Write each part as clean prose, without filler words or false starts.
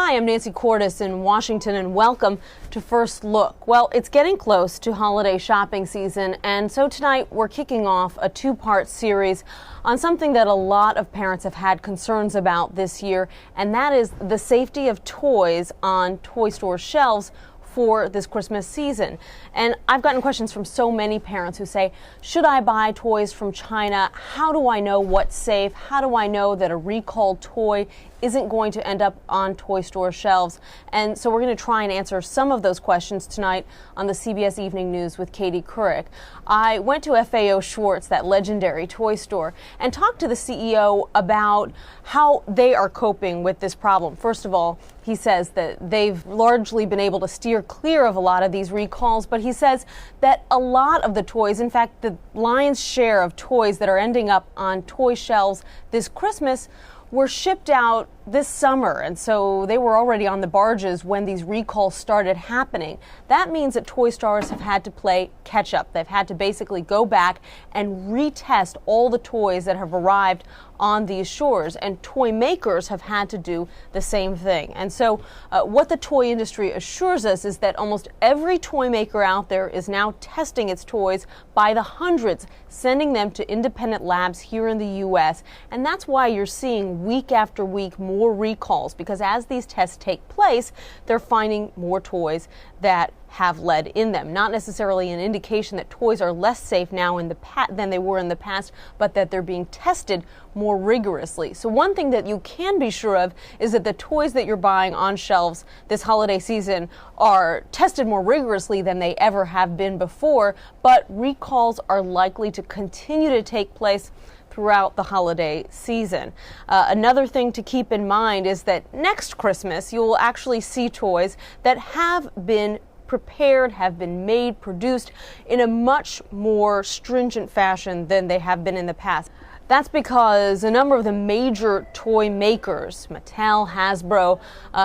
Hi, I'm Nancy Cordes in Washington, and welcome to First Look. Well, it's getting close to holiday shopping season, and so tonight we're kicking off a two-part series on something that a lot of parents have had concerns about this year, and that is the safety of toys on toy store shelves for this Christmas season. And I've gotten questions from so many parents who say, should I buy toys from China? How do I know what's safe? How do I know that a recalled toy isn't going to end up on toy store shelves? And so we're going to try and answer some of those questions tonight on the CBS Evening News with Katie Couric. I went to FAO Schwarz, that legendary toy store, and talked to the CEO about how they are coping with this problem. First of all, he says that they've largely been able to steer clear of a lot of these recalls, but he says that a lot of the toys, in fact, the lion's share of toys that are ending up on toy shelves this Christmas were shipped out this summer, and so they were already on the barges when these recalls started happening. That means that toy stores have had to play catch up. They've had to basically go back and retest all the toys that have arrived on these shores, and toy makers have had to do the same thing. And so what the toy industry assures us is that almost every toy maker out there is now testing its toys by the hundreds, sending them to independent labs here in the U.S. And that's why you're seeing week after week more recalls, because as these tests take place, they're finding more toys that have lead in them. Not necessarily an indication that toys are less safe now than they were in the past, but that they're being tested more rigorously. So one thing that you can be sure of is that the toys that you're buying on shelves this holiday season are tested more rigorously than they ever have been before, but recalls are likely to continue to take place throughout the holiday season. Another thing to keep in mind is that next Christmas you will actually see toys that have been prepared, have been made, produced in a much more stringent fashion than they have been in the past. That's because a number of the major toy makers, Mattel, Hasbro,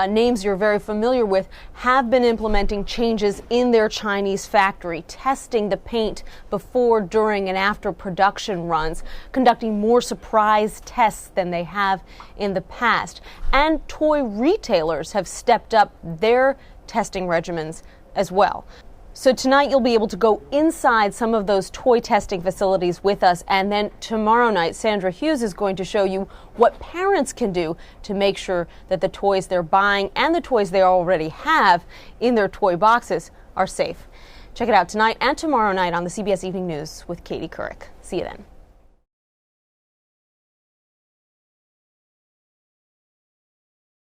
names you're very familiar with, have been implementing changes in their Chinese factory, testing the paint before, during, and after production runs, conducting more surprise tests than they have in the past. And toy retailers have stepped up their testing regimens as well. So tonight you'll be able to go inside some of those toy testing facilities with us, and then tomorrow night Sandra Hughes is going to show you what parents can do to make sure that the toys they're buying and the toys they already have in their toy boxes are safe. Check it out tonight and tomorrow night on the CBS Evening News with Katie Couric. See you then.